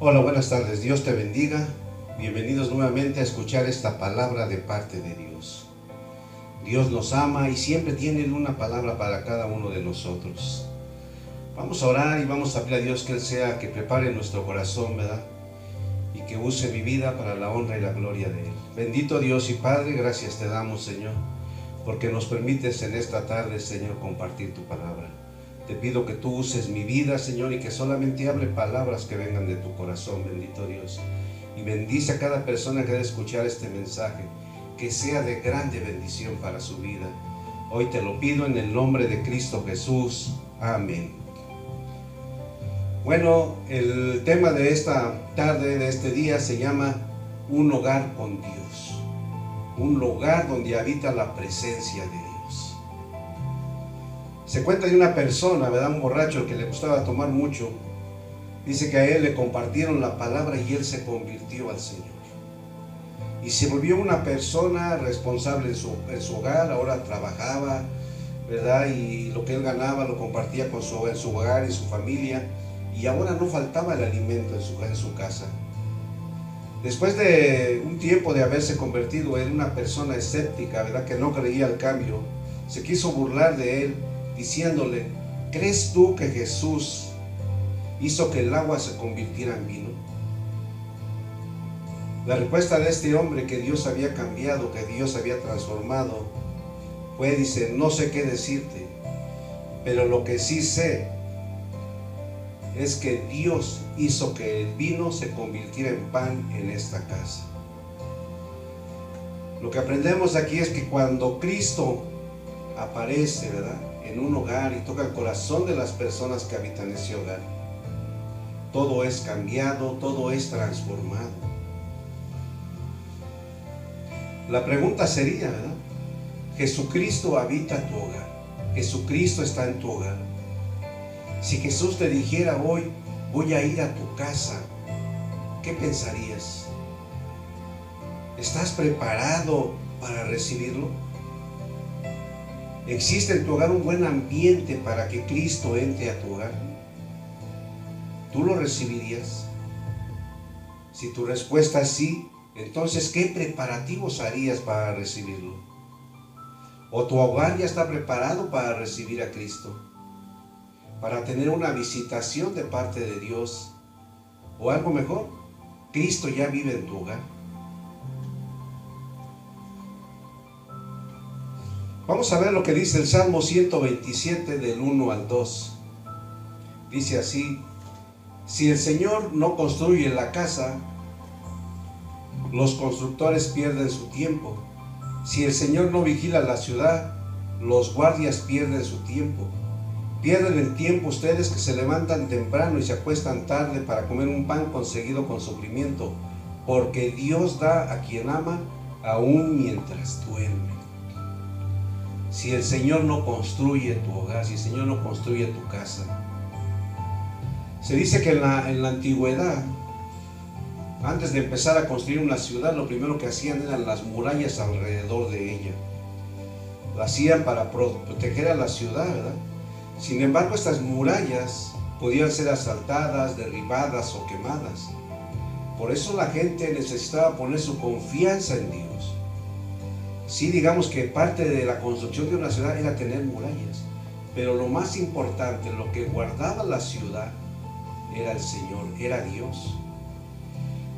Hola, buenas tardes. Dios te bendiga. Bienvenidos nuevamente a escuchar esta palabra de parte de Dios. Dios nos ama y siempre tiene una palabra para cada uno de nosotros. Vamos a orar y vamos a pedir a Dios que Él sea, que prepare nuestro corazón, ¿verdad? Y que use mi vida para la honra y la gloria de Él. Bendito Dios y Padre, gracias te damos, Señor, porque nos permites en esta tarde, Señor, compartir tu palabra. Te pido que tú uses mi vida, Señor, y que solamente hable palabras que vengan de tu corazón, bendito Dios. Y bendice a cada persona que debe escuchar este mensaje, que sea de grande bendición para su vida. Hoy te lo pido en el nombre de Cristo Jesús. Amén. Bueno, el tema de esta tarde, de este día, se llama Un hogar con Dios. Un lugar donde habita la presencia de Dios. Se cuenta de una persona, ¿verdad? Un borracho que le gustaba tomar mucho. Dice que a él le compartieron la palabra y él se convirtió al Señor. Y se volvió una persona responsable en su hogar. Ahora trabajaba, ¿verdad? Y lo que él ganaba lo compartía en su hogar y su familia. Y ahora no faltaba el alimento en su casa. Después de un tiempo de haberse convertido en una persona escéptica, ¿verdad? Que no creía al cambio, se quiso burlar de él, diciéndole: ¿crees tú que Jesús hizo que el agua se convirtiera en vino? La respuesta de este hombre, que Dios había cambiado, que Dios había transformado, fue, dice: no sé qué decirte, pero lo que sí sé es que Dios hizo que el vino se convirtiera en pan en esta casa. Lo que aprendemos aquí es que cuando Cristo aparece, ¿verdad?, en un hogar y toca el corazón de las personas que habitan ese hogar, todo es cambiado, todo es transformado. La pregunta sería, ¿verdad? Jesucristo habita tu hogar. Jesucristo está en tu hogar. Si Jesús te dijera hoy: voy a ir a tu casa, ¿qué pensarías? ¿Estás preparado para recibirlo? ¿Existe en tu hogar un buen ambiente para que Cristo entre a tu hogar? ¿Tú lo recibirías? Si tu respuesta es sí, entonces ¿qué preparativos harías para recibirlo? ¿O tu hogar ya está preparado para recibir a Cristo? Para tener una visitación de parte de Dios, o algo mejor, Cristo ya vive en tu hogar. Vamos a ver lo que dice el Salmo 127 del 1 al 2. Dice así: si el Señor no construye la casa, los constructores pierden su tiempo. Si el Señor no vigila la ciudad, los guardias pierden su tiempo. Pierden el tiempo ustedes que se levantan temprano y se acuestan tarde para comer un pan conseguido con sufrimiento, porque Dios da a quien ama aún mientras duerme. Si el Señor no construye tu hogar, si el Señor no construye tu casa. Se dice que en la antigüedad, antes de empezar a construir una ciudad, lo primero que hacían eran las murallas alrededor de ella. Lo hacían para proteger a la ciudad, ¿verdad? Sin embargo, estas murallas podían ser asaltadas, derribadas o quemadas. Por eso la gente necesitaba poner su confianza en Dios. Sí, digamos que parte de la construcción de una ciudad era tener murallas, pero lo más importante, lo que guardaba la ciudad, era el Señor, era Dios.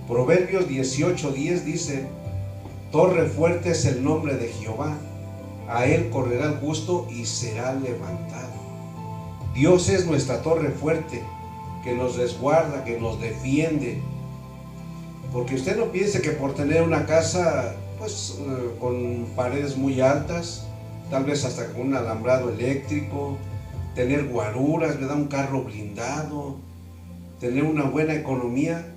Proverbios 18:10 dice: torre fuerte es el nombre de Jehová, a él correrá el justo y será levantado. Dios es nuestra torre fuerte, que nos resguarda, que nos defiende. Porque usted no piense que por tener una casa con paredes muy altas, tal vez hasta con un alambrado eléctrico, tener guaruras, ¿verdad?, un carro blindado, tener una buena economía,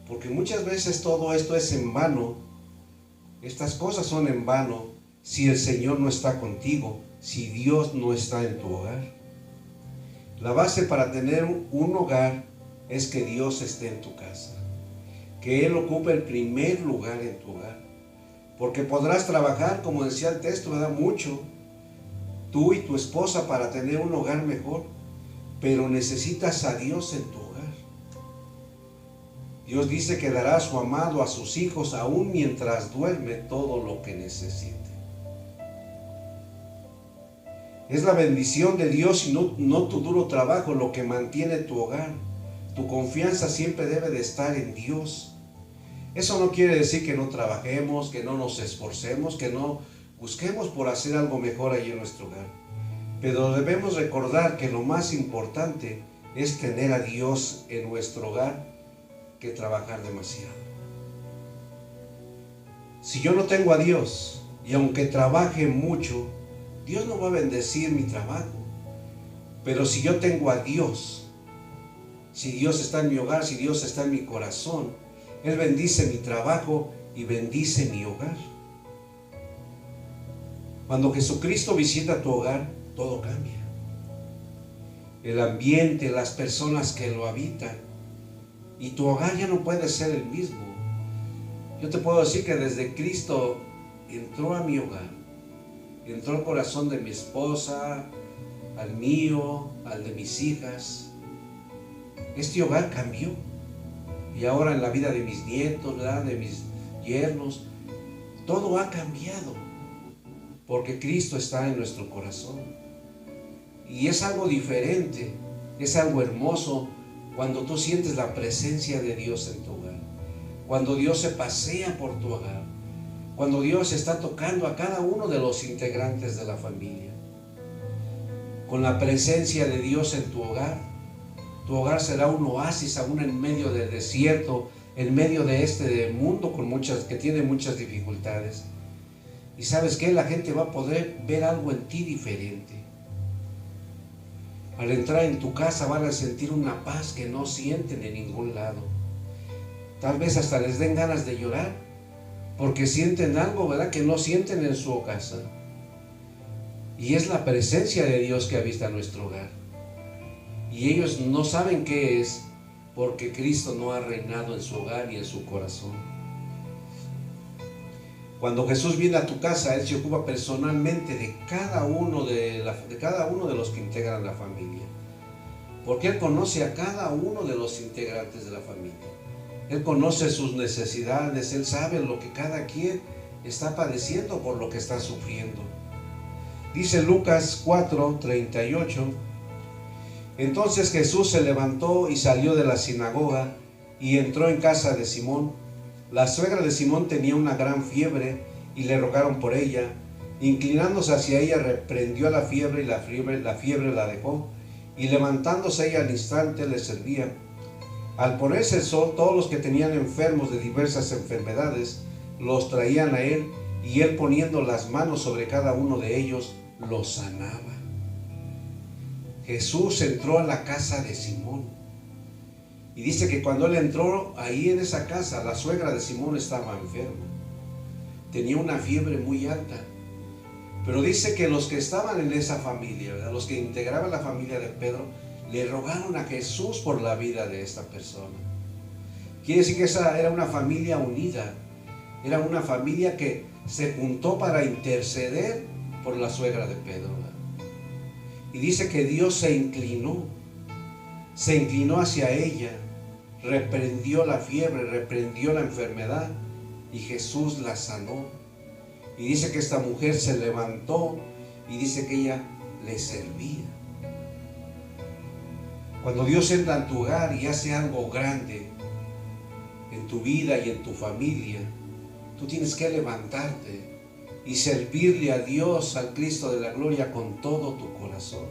porque muchas veces todo esto es en vano. Estas cosas son en vano si el Señor no está contigo, si Dios no está en tu hogar. La base para tener un hogar es que Dios esté en tu casa, que Él ocupe el primer lugar en tu hogar. Porque podrás trabajar, como decía el texto, ¿verdad?, mucho, tú y tu esposa, para tener un hogar mejor, pero necesitas a Dios en tu hogar. Dios dice que dará a su amado a sus hijos aún mientras duerme todo lo que necesite. Es la bendición de Dios y no tu duro trabajo lo que mantiene tu hogar. Tu confianza siempre debe de estar en Dios. Eso no quiere decir que no trabajemos, que no nos esforcemos, que no busquemos por hacer algo mejor ahí en nuestro hogar. Pero debemos recordar que lo más importante es tener a Dios en nuestro hogar que trabajar demasiado. Si yo no tengo a Dios y aunque trabaje mucho, Dios no va a bendecir mi trabajo. Pero si yo tengo a Dios, si Dios está en mi hogar, si Dios está en mi corazón, Él bendice mi trabajo y bendice mi hogar. Cuando Jesucristo visita tu hogar, todo cambia. El ambiente, las personas que lo habitan, y tu hogar ya no puede ser el mismo. Yo te puedo decir que desde Cristo entró a mi hogar, entró al corazón de mi esposa, al mío, al de mis hijas. Este hogar cambió. Y ahora en la vida de mis nietos, ¿verdad?, de mis yernos, todo ha cambiado. Porque Cristo está en nuestro corazón. Y es algo diferente, es algo hermoso cuando tú sientes la presencia de Dios en tu hogar. Cuando Dios se pasea por tu hogar. Cuando Dios está tocando a cada uno de los integrantes de la familia. Con la presencia de Dios en tu hogar será un oasis aún en medio del desierto, en medio de este mundo que tiene muchas dificultades. Y ¿sabes qué? La gente va a poder ver algo en ti diferente. Al entrar en tu casa van a sentir una paz que no sienten en ningún lado. Tal vez hasta les den ganas de llorar, porque sienten algo, ¿verdad?, que no sienten en su casa. Y es la presencia de Dios que habita nuestro hogar. Y ellos no saben qué es, porque Cristo no ha reinado en su hogar ni en su corazón. Cuando Jesús viene a tu casa, Él se ocupa personalmente de cada uno de los que integran la familia. Porque Él conoce a cada uno de los integrantes de la familia. Él conoce sus necesidades, Él sabe lo que cada quien está padeciendo, por lo que está sufriendo. Dice Lucas 4:38. Entonces Jesús se levantó y salió de la sinagoga y entró en casa de Simón. La suegra de Simón tenía una gran fiebre y le rogaron por ella. Inclinándose hacia ella, reprendió la fiebre y la fiebre la dejó. Y levantándose ella al instante le servía. Al ponerse el sol, todos los que tenían enfermos de diversas enfermedades los traían a él, y él, poniendo las manos sobre cada uno de ellos, los sanaba. Jesús entró a la casa de Simón. Y dice que cuando él entró ahí en esa casa, la suegra de Simón estaba enferma. Tenía una fiebre muy alta. Pero dice que los que estaban en esa familia, ¿verdad?, los que integraban la familia de Pedro, le rogaron a Jesús por la vida de esta persona. Quiere decir que esa era una familia unida. Era una familia que se juntó para interceder por la suegra de Pedro, ¿verdad? Y dice que Dios se inclinó hacia ella, reprendió la fiebre, reprendió la enfermedad, y Jesús la sanó. Y dice que esta mujer se levantó y dice que ella le servía. Cuando Dios entra en tu hogar y hace algo grande en tu vida y en tu familia, tú tienes que levantarte y servirle a Dios, al Cristo de la gloria, con todo tu corazón.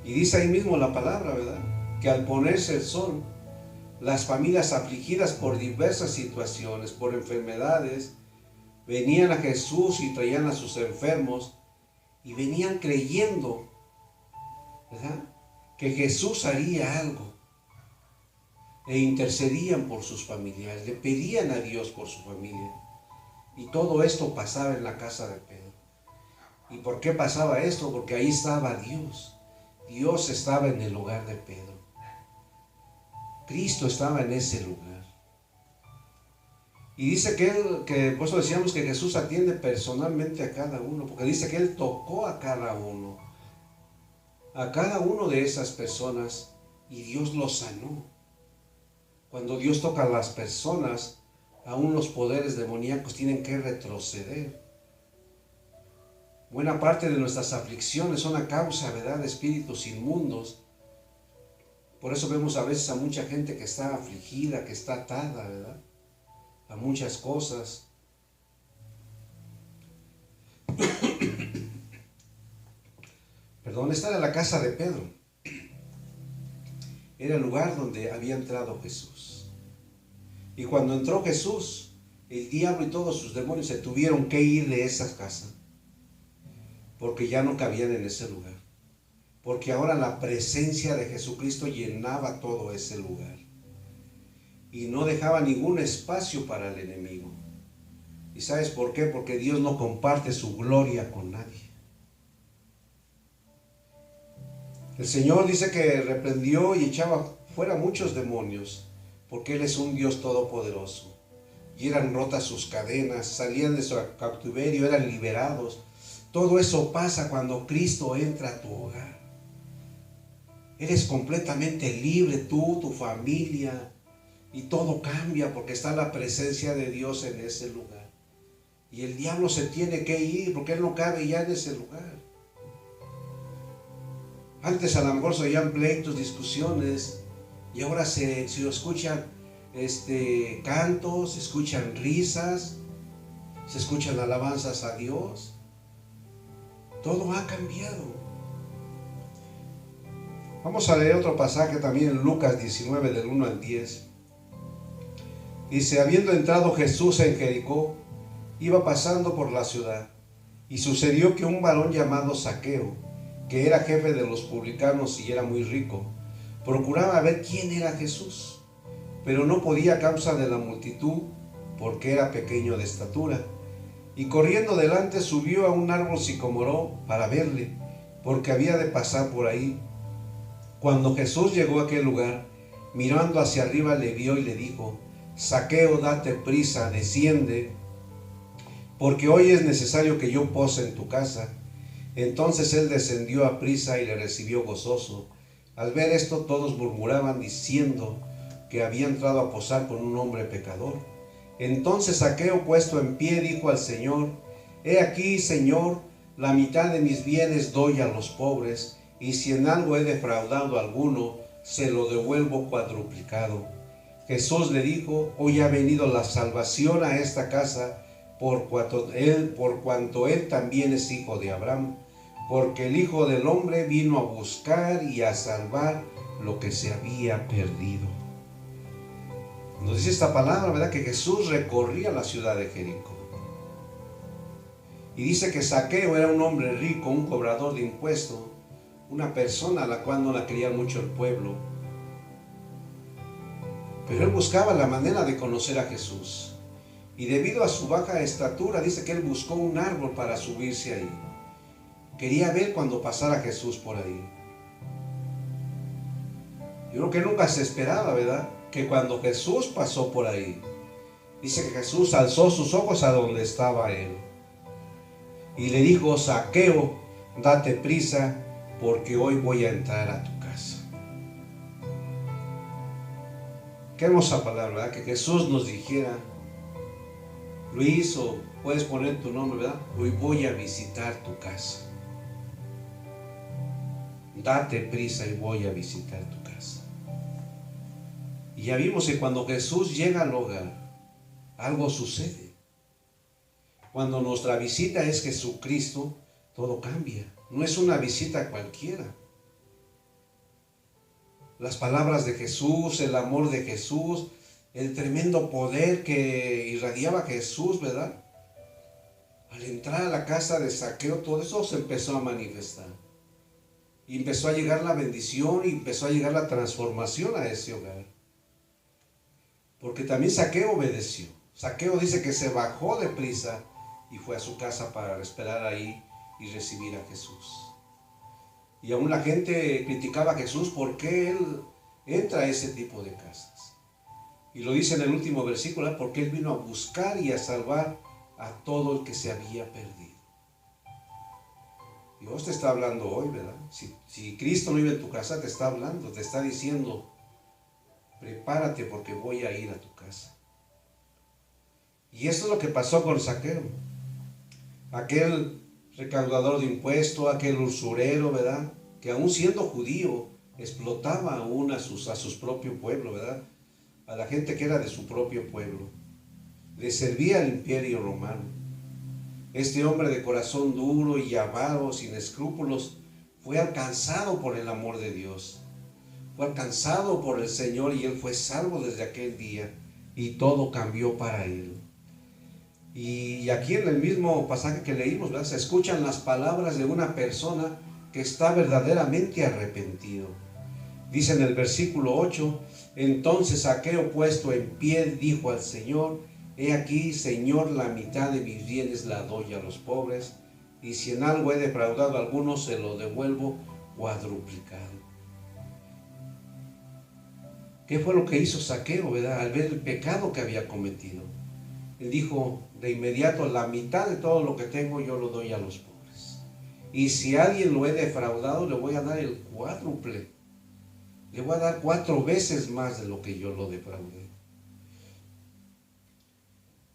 Y dice ahí mismo la palabra, ¿verdad?, que al ponerse el sol, las familias afligidas por diversas situaciones, por enfermedades, venían a Jesús y traían a sus enfermos y venían creyendo, ¿verdad?, que Jesús haría algo, e intercedían por sus familiares, le pedían a Dios por su familia. Y todo esto pasaba en la casa de Pedro. ¿Y por qué pasaba esto? Porque ahí estaba Dios. Dios estaba en el hogar de Pedro. Cristo estaba en ese lugar. Y dice que por eso decíamos que Jesús atiende personalmente a cada uno, porque dice que Él tocó a cada uno de esas personas, y Dios los sanó. Cuando Dios toca a las personas, aún los poderes demoníacos tienen que retroceder. Buena parte de nuestras aflicciones son a causa, ¿verdad?, de espíritus inmundos. Por eso vemos a veces a mucha gente que está afligida, que está atada, ¿verdad?, a muchas cosas. Perdón, esta era la casa de Pedro. Era el lugar donde había entrado Jesús. Y cuando entró Jesús, el diablo y todos sus demonios se tuvieron que ir de esa casa, porque ya no cabían en ese lugar. Porque ahora la presencia de Jesucristo llenaba todo ese lugar. Y no dejaba ningún espacio para el enemigo. ¿Y sabes por qué? Porque Dios no comparte su gloria con nadie. El Señor dice que reprendió y echaba fuera muchos demonios, porque Él es un Dios todopoderoso. Y eran rotas sus cadenas, salían de su cautiverio, eran liberados. Todo eso pasa cuando Cristo entra a tu hogar. Eres completamente libre, tú, tu familia, y todo cambia porque está la presencia de Dios en ese lugar. Y el diablo se tiene que ir porque él no cabe ya en ese lugar. Antes a lo mejor se oían pleitos, discusiones, y ahora se escuchan cantos, se escuchan risas, se escuchan alabanzas a Dios. Todo ha cambiado. Vamos a leer otro pasaje también en Lucas 19 del 1 al 10. Dice: habiendo entrado Jesús en Jericó, iba pasando por la ciudad, y sucedió que un varón llamado Zaqueo, que era jefe de los publicanos y era muy rico, procuraba ver quién era Jesús, pero no podía a causa de la multitud, porque era pequeño de estatura. Y corriendo delante subió a un árbol sicomoro para verle, porque había de pasar por ahí. Cuando Jesús llegó a aquel lugar, mirando hacia arriba le vio y le dijo: Zaqueo, date prisa, desciende, porque hoy es necesario que yo pose en tu casa. Entonces él descendió a prisa y le recibió gozoso. Al ver esto, todos murmuraban diciendo que había entrado a posar con un hombre pecador. Entonces Zaqueo, puesto en pie, dijo al Señor: He aquí, Señor, la mitad de mis bienes doy a los pobres, y si en algo he defraudado a alguno, se lo devuelvo cuadruplicado. Jesús le dijo: Hoy ha venido la salvación a esta casa, por cuanto él también es hijo de Abraham, porque el Hijo del Hombre vino a buscar y a salvar lo que se había perdido. Nos dice esta palabra, ¿verdad?, que Jesús recorría la ciudad de Jericó. Y dice que Zaqueo era un hombre rico, un cobrador de impuestos, una persona a la cual no la quería mucho el pueblo. Pero él buscaba la manera de conocer a Jesús. Y debido a su baja estatura, dice que él buscó un árbol para subirse ahí. Quería ver cuando pasara Jesús por ahí. Yo creo que nunca se esperaba, ¿verdad?, que cuando Jesús pasó por ahí, dice que Jesús alzó sus ojos a donde estaba él. Y le dijo: Zaqueo, date prisa, porque hoy voy a entrar a tu casa. Qué hermosa palabra, ¿verdad?, que Jesús nos dijera: Luis, o puedes poner tu nombre, ¿verdad?, hoy voy a visitar tu casa. Date prisa y voy a visitar tu casa. Y ya vimos que cuando Jesús llega al hogar, algo sucede. Cuando nuestra visita es Jesucristo, todo cambia. No es una visita cualquiera. Las palabras de Jesús, el amor de Jesús, el tremendo poder que irradiaba Jesús, ¿verdad?, al entrar a la casa de Zaqueo, todo eso se empezó a manifestar. Y empezó a llegar la bendición y empezó a llegar la transformación a ese hogar. Porque también Zaqueo obedeció. Zaqueo dice que se bajó de prisa y fue a su casa para esperar ahí y recibir a Jesús. Y aún la gente criticaba a Jesús porque él entra a ese tipo de casas. Y lo dice en el último versículo: porque él vino a buscar y a salvar a todo el que se había perdido. Dios te está hablando hoy, ¿verdad? Si Cristo no vive en tu casa, te está hablando, te está diciendo: prepárate porque voy a ir a tu casa. Y esto es lo que pasó con Zaqueo. Aquel recaudador de impuestos, aquel usurero, ¿verdad? Que aún siendo judío, explotaba aún a sus propios pueblos, ¿verdad? A la gente que era de su propio pueblo. Le servía al imperio romano. Este hombre de corazón duro y avaro, sin escrúpulos, fue alcanzado por el amor de Dios. Fue alcanzado por el Señor y él fue salvo desde aquel día. Y todo cambió para él. Y aquí en el mismo pasaje que leímos, ¿verdad?, se escuchan las palabras de una persona que está verdaderamente arrepentido. Dice en el versículo 8, entonces Zaqueo, puesto en pie, dijo al Señor, he aquí, Señor, la mitad de mis bienes la doy a los pobres, y si en algo he defraudado a alguno, se lo devuelvo cuadruplicado. ¿Qué fue lo que hizo Zaqueo, verdad?, al ver el pecado que había cometido? Él dijo, de inmediato, la mitad de todo lo que tengo yo lo doy a los pobres. Y si a alguien lo he defraudado, le voy a dar el cuádruple. Le voy a dar 4 veces más de lo que yo lo defraudé.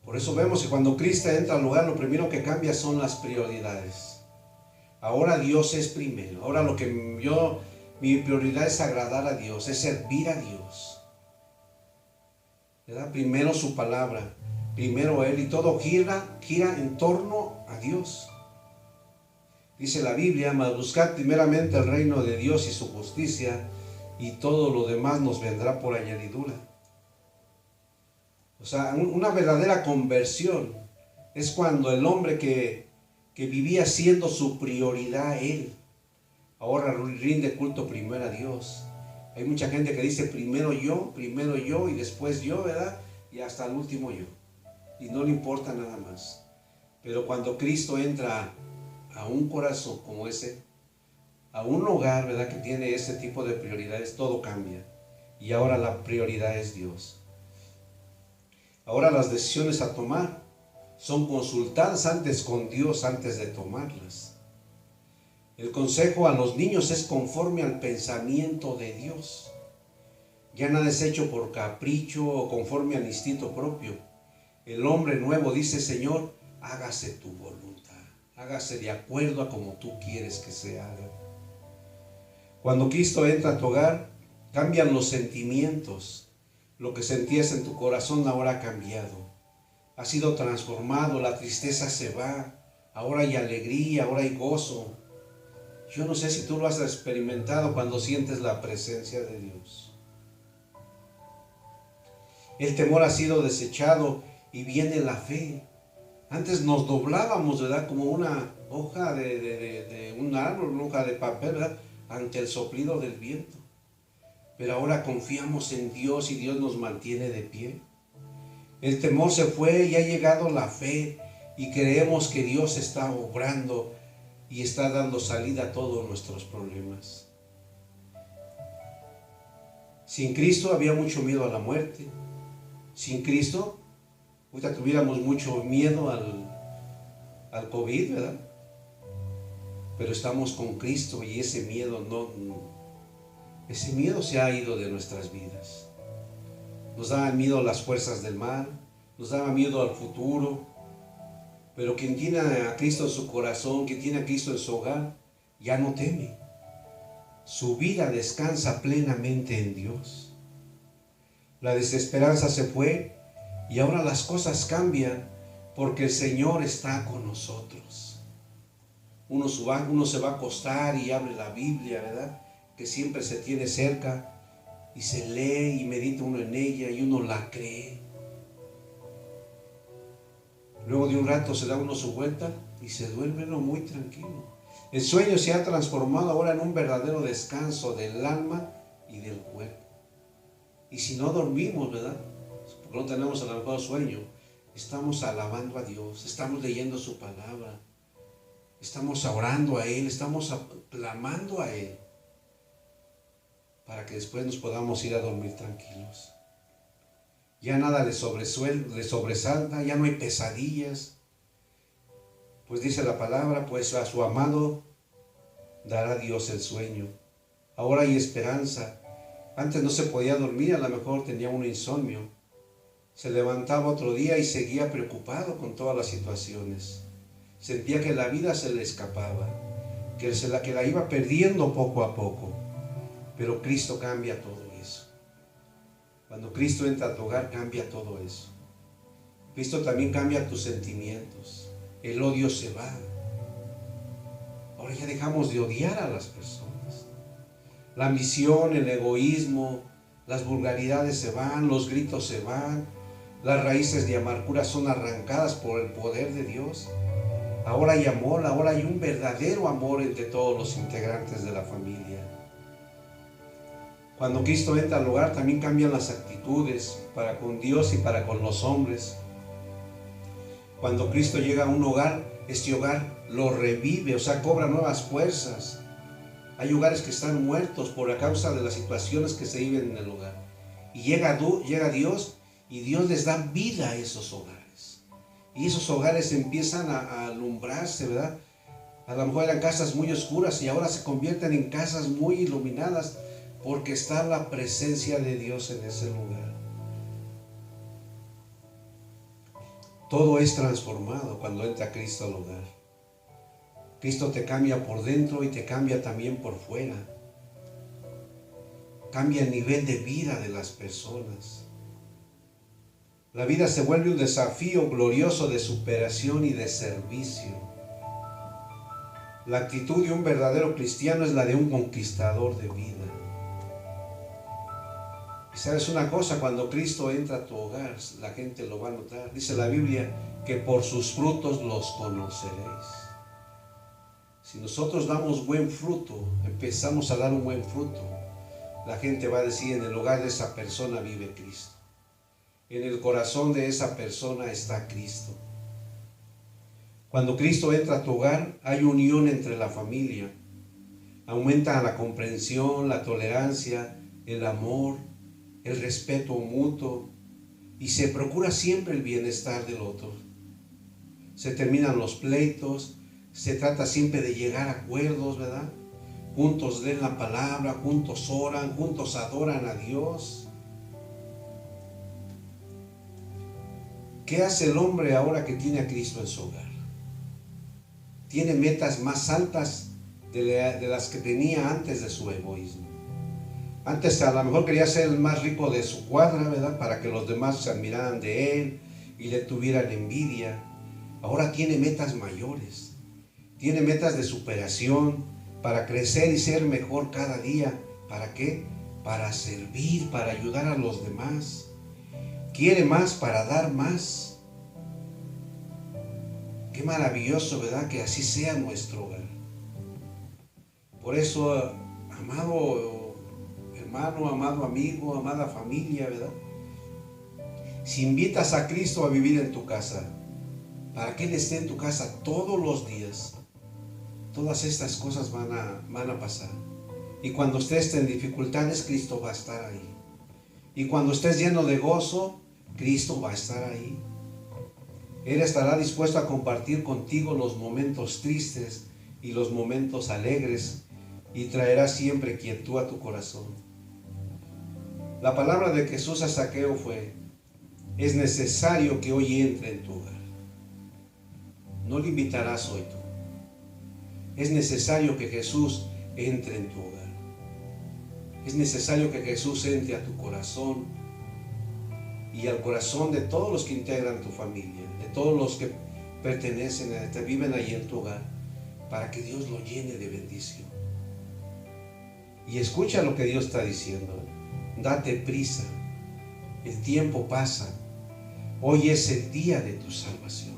Por eso vemos que cuando Cristo entra al lugar, lo primero que cambia son las prioridades. Ahora Dios es primero. Ahora mi prioridad es agradar a Dios, es servir a Dios. ¿Verdad? Primero su palabra, primero Él, y todo gira en torno a Dios. Dice la Biblia, mas buscad primeramente el reino de Dios y su justicia, y todo lo demás nos vendrá por añadidura. O sea, una verdadera conversión es cuando el hombre que vivía siendo su prioridad Él, ahora rinde culto primero a Dios. Hay mucha gente que dice primero yo y después yo, ¿verdad? Y hasta el último yo. Y no le importa nada más. Pero cuando Cristo entra a un corazón como ese, a un hogar, ¿verdad?, que tiene ese tipo de prioridades, todo cambia. Y ahora la prioridad es Dios. Ahora las decisiones a tomar son consultadas antes con Dios antes de tomarlas. El consejo a los niños es conforme al pensamiento de Dios. Ya nada es hecho por capricho o conforme al instinto propio. El hombre nuevo dice, Señor, hágase tu voluntad. Hágase de acuerdo a como tú quieres que se haga. Cuando Cristo entra a tu hogar, cambian los sentimientos. Lo que sentías en tu corazón ahora ha cambiado. Ha sido transformado, la tristeza se va. Ahora hay alegría, ahora hay gozo. Yo no sé si tú lo has experimentado cuando sientes la presencia de Dios. El temor ha sido desechado y viene la fe. Antes nos doblábamos, ¿verdad?, como una hoja de un árbol, una hoja de papel, ¿verdad?, ante el soplido del viento. Pero ahora confiamos en Dios y Dios nos mantiene de pie. El temor se fue y ha llegado la fe y creemos que Dios está obrando y está dando salida a todos nuestros problemas. Sin Cristo había mucho miedo a la muerte. Sin Cristo, ahorita tuviéramos mucho miedo al COVID, ¿verdad? Pero estamos con Cristo y ese miedo se ha ido de nuestras vidas. Nos daban miedo las fuerzas del mal, nos daba miedo al futuro, pero quien tiene a Cristo en su corazón, quien tiene a Cristo en su hogar, ya no teme. Su vida descansa plenamente en Dios. La desesperanza se fue y ahora las cosas cambian porque el Señor está con nosotros. Uno se va a acostar y abre la Biblia, ¿verdad?, que siempre se tiene cerca, y se lee y medita uno en ella y uno la cree. Luego de un rato se da uno su vuelta y se duerme uno muy tranquilo. El sueño se ha transformado ahora en un verdadero descanso del alma y del cuerpo. Y si no dormimos, ¿verdad?, porque no tenemos a lo mejor sueño, estamos alabando a Dios, estamos leyendo su palabra, estamos orando a Él, estamos clamando a Él, para que después nos podamos ir a dormir tranquilos. Ya nada le sobresalta, ya no hay pesadillas. Pues dice la palabra, pues a su amado dará Dios el sueño. Ahora hay esperanza. Antes no se podía dormir, a lo mejor tenía un insomnio. Se levantaba otro día y seguía preocupado con todas las situaciones. Sentía que la vida se le escapaba, que la iba perdiendo poco a poco. Pero Cristo cambia todo eso. Cuando Cristo entra a tu hogar, cambia todo eso. Cristo también cambia tus sentimientos. El odio se va. Ahora ya dejamos de odiar a las personas. La ambición, el egoísmo, las vulgaridades se van, los gritos se van, las raíces de amargura son arrancadas por el poder de Dios. Ahora hay amor, ahora hay un verdadero amor entre todos los integrantes de la familia. Cuando Cristo entra al hogar, también cambian las actitudes para con Dios y para con los hombres. Cuando Cristo llega a un hogar, este hogar lo revive, o sea, cobra nuevas fuerzas. Hay hogares que están muertos por la causa de las situaciones que se viven en el hogar. Y llega Dios y Dios les da vida a esos hogares. Y esos hogares empiezan a alumbrarse, ¿verdad? A lo mejor eran casas muy oscuras y ahora se convierten en casas muy iluminadas porque está la presencia de Dios en ese lugar. Todo es transformado cuando entra Cristo al hogar. Cristo te cambia por dentro y te cambia también por fuera. Cambia el nivel de vida de las personas. La vida se vuelve un desafío glorioso de superación y de servicio. La actitud de un verdadero cristiano es la de un conquistador de vida. Y sabes una cosa, cuando Cristo entra a tu hogar, la gente lo va a notar. Dice la Biblia que por sus frutos los conoceréis. Si nosotros damos buen fruto, empezamos a dar un buen fruto, la gente va a decir, en el hogar de esa persona vive Cristo. En el corazón de esa persona está Cristo. Cuando Cristo entra a tu hogar, hay unión entre la familia. Aumenta la comprensión, la tolerancia, el amor, el respeto mutuo, y se procura siempre el bienestar del otro. Se terminan los pleitos. Se trata siempre de llegar a acuerdos, ¿verdad? Juntos leen la palabra, juntos oran, juntos adoran a Dios. ¿Qué hace el hombre ahora que tiene a Cristo en su hogar? Tiene metas más altas de las que tenía antes de su egoísmo. Antes a lo mejor quería ser el más rico de su cuadra, ¿verdad? Para que los demás se admiraran de él y le tuvieran envidia. Ahora tiene metas mayores. Tiene metas de superación para crecer y ser mejor cada día. ¿Para qué? Para servir, para ayudar a los demás. Quiere más para dar más. Qué maravilloso, ¿verdad? Que así sea nuestro hogar. Por eso, amado hermano, amado amigo, amada familia, ¿verdad? Si invitas a Cristo a vivir en tu casa, para que Él esté en tu casa todos los días, todas estas cosas van a pasar. Y cuando estés en dificultades, Cristo va a estar ahí. Y cuando estés lleno de gozo, Cristo va a estar ahí. Él estará dispuesto a compartir contigo los momentos tristes y los momentos alegres y traerá siempre quietud a tu corazón. La palabra de Jesús a Zaqueo fue: es necesario que hoy entre en tu hogar. No le invitarás hoy tú. Es necesario que Jesús entre en tu hogar. Es necesario que Jesús entre a tu corazón y al corazón de todos los que integran tu familia, de todos los que pertenecen, te viven ahí en tu hogar, para que Dios lo llene de bendición. Y escucha lo que Dios está diciendo. Date prisa. El tiempo pasa. Hoy es el día de tu salvación.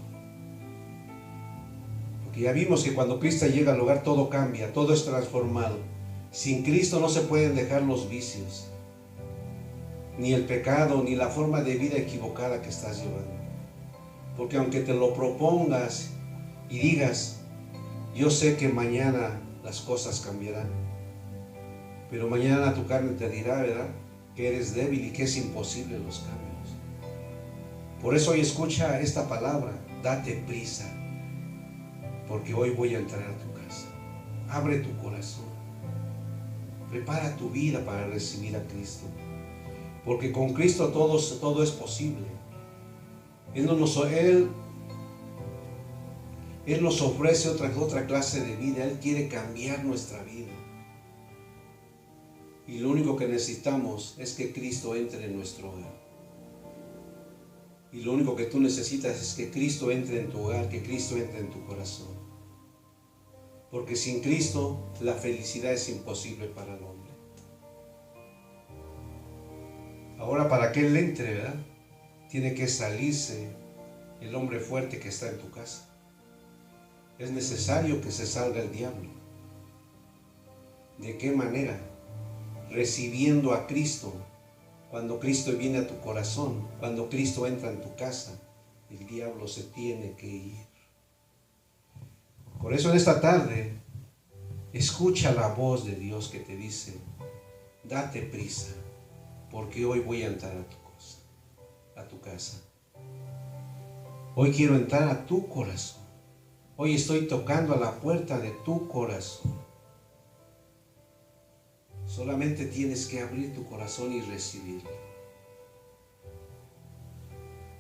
Porque ya vimos que cuando Cristo llega al hogar todo cambia, todo es transformado. Sin Cristo no se pueden dejar los vicios, ni el pecado, ni la forma de vida equivocada que estás llevando. Porque aunque te lo propongas y digas, yo sé que mañana las cosas cambiarán, pero mañana tu carne te dirá, ¿verdad?, que eres débil y que es imposible los cambios. Por eso hoy escucha esta palabra: date prisa, porque hoy voy a entrar a tu casa. Abre tu corazón. Prepara tu vida para recibir a Cristo. Porque con Cristo todo es posible. Él nos ofrece otra clase de vida. Él quiere cambiar nuestra vida. Y lo único que necesitamos es que Cristo entre en nuestro hogar. Y lo único que tú necesitas es que Cristo entre en tu hogar, que Cristo entre en tu corazón. Porque sin Cristo la felicidad es imposible para el hombre. Ahora, para que Él entre, ¿verdad?, tiene que salirse el hombre fuerte que está en tu casa. Es necesario que se salga el diablo. ¿De qué manera? Recibiendo a Cristo. Cuando Cristo viene a tu corazón, cuando Cristo entra en tu casa, el diablo se tiene que ir. Por eso en esta tarde, escucha la voz de Dios que te dice: date prisa, porque hoy voy a entrar a tu casa. Hoy quiero entrar a tu corazón. Hoy estoy tocando a la puerta de tu corazón. Solamente tienes que abrir tu corazón y recibirlo.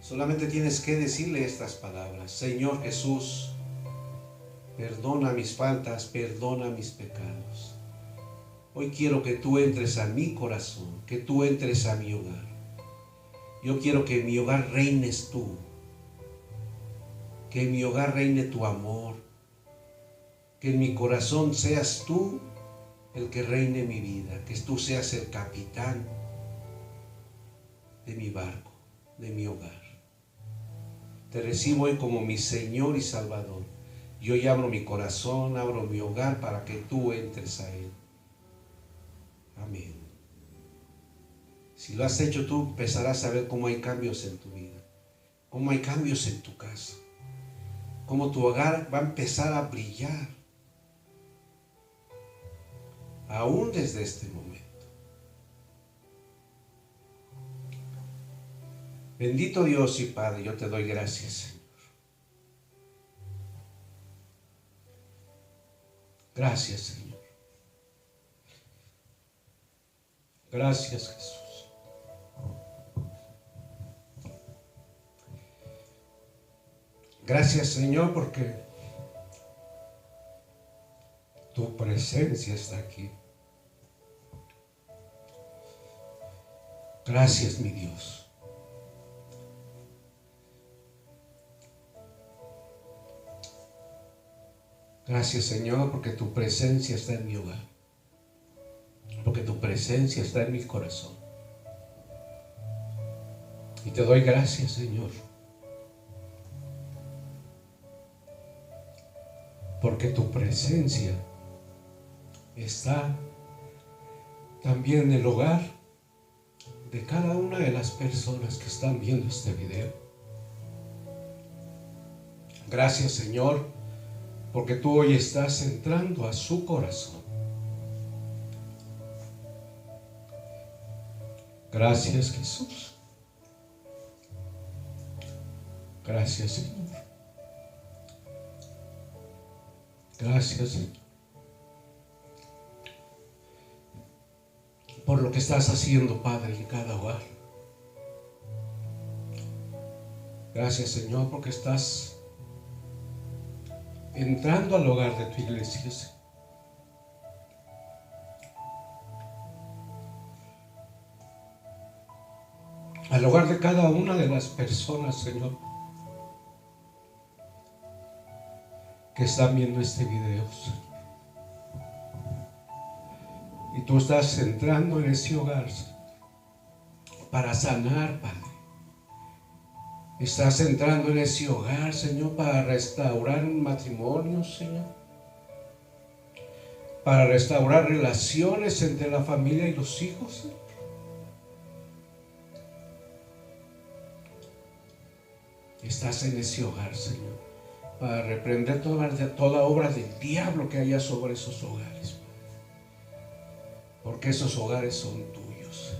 Solamente tienes que decirle estas palabras: Señor Jesús, perdona mis faltas, perdona mis pecados. Hoy quiero que tú entres a mi corazón, que tú entres a mi hogar. Yo quiero que en mi hogar reines tú, que en mi hogar reine tu amor, que en mi corazón seas tú el que reine mi vida, que tú seas el capitán de mi barco, de mi hogar. Te recibo hoy como mi Señor y Salvador. Yo ya abro mi corazón, abro mi hogar para que tú entres a Él. Amén. Si lo has hecho, tú empezarás a ver cómo hay cambios en tu vida, cómo hay cambios en tu casa, cómo tu hogar va a empezar a brillar, aún desde este momento. Bendito Dios y Padre, yo te doy gracias, Señor. Gracias, Señor. Gracias, Jesús. Gracias, Señor, porque tu presencia está aquí. Gracias, mi Dios. Gracias, Señor, porque tu presencia está en mi hogar, porque tu presencia está en mi corazón. Y te doy gracias, Señor, porque tu presencia está también en el hogar de cada una de las personas que están viendo este video. Gracias, Señor, porque tú hoy estás entrando a su corazón. Gracias, Jesús. Gracias, Señor. Gracias, Señor, por lo que estás haciendo, Padre, en cada hogar. Gracias, Señor, porque estás entrando al hogar de tu iglesia, Señor. Al hogar de cada una de las personas, Señor, que están viendo este video, Señor. Y tú estás entrando en ese hogar, Señor, para sanar, Padre. Estás entrando en ese hogar, Señor, para restaurar un matrimonio, Señor. Para restaurar relaciones entre la familia y los hijos, Señor. Estás en ese hogar, Señor, para reprender toda obra del diablo que haya sobre esos hogares, Padre. Porque esos hogares son tuyos.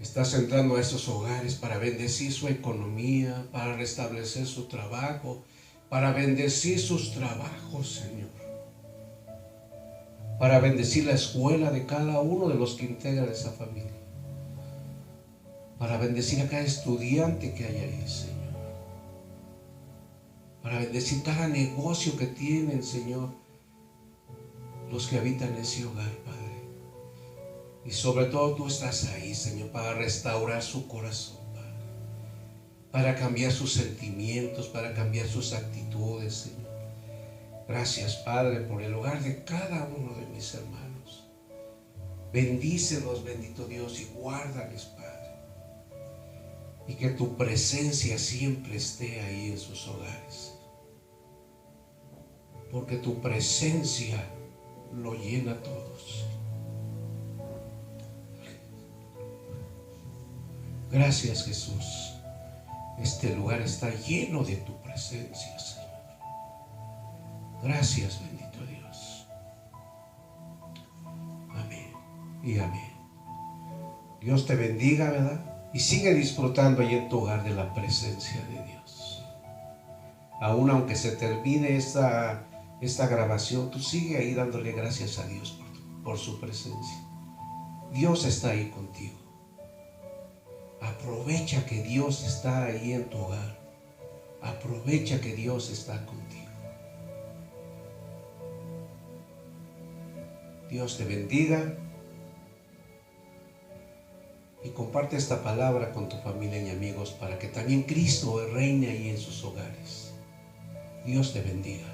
Estás entrando a esos hogares para bendecir su economía, para restablecer su trabajo, para bendecir sus trabajos, Señor. para bendecir la escuela de cada uno de los que integran esa familia, para bendecir a cada estudiante que hay ahí, Señor, para bendecir cada negocio que tienen, Señor, los que habitan ese hogar, Padre. Y sobre todo tú estás ahí, Señor, para restaurar su corazón, Padre, para cambiar sus sentimientos, para cambiar sus actitudes, Señor. Gracias, Padre, por el hogar de cada uno de mis hermanos. Bendícelos, bendito Dios, y guárdales, Padre. Y que tu presencia siempre esté ahí en sus hogares. Porque tu presencia lo llena a todos. Gracias, Jesús. Este lugar está lleno de tu presencia, Señor. Gracias, bendito Dios. Amén y amén. Dios te bendiga, ¿verdad? Y sigue disfrutando ahí en tu hogar de la presencia de Dios. Aún aunque se termine esta grabación, tú sigue ahí dándole gracias a Dios por su presencia. Dios está ahí contigo. Aprovecha que Dios está ahí en tu hogar. Aprovecha que Dios está contigo. Dios te bendiga. Y comparte esta palabra con tu familia y amigos para que también Cristo reine ahí en sus hogares. Dios te bendiga.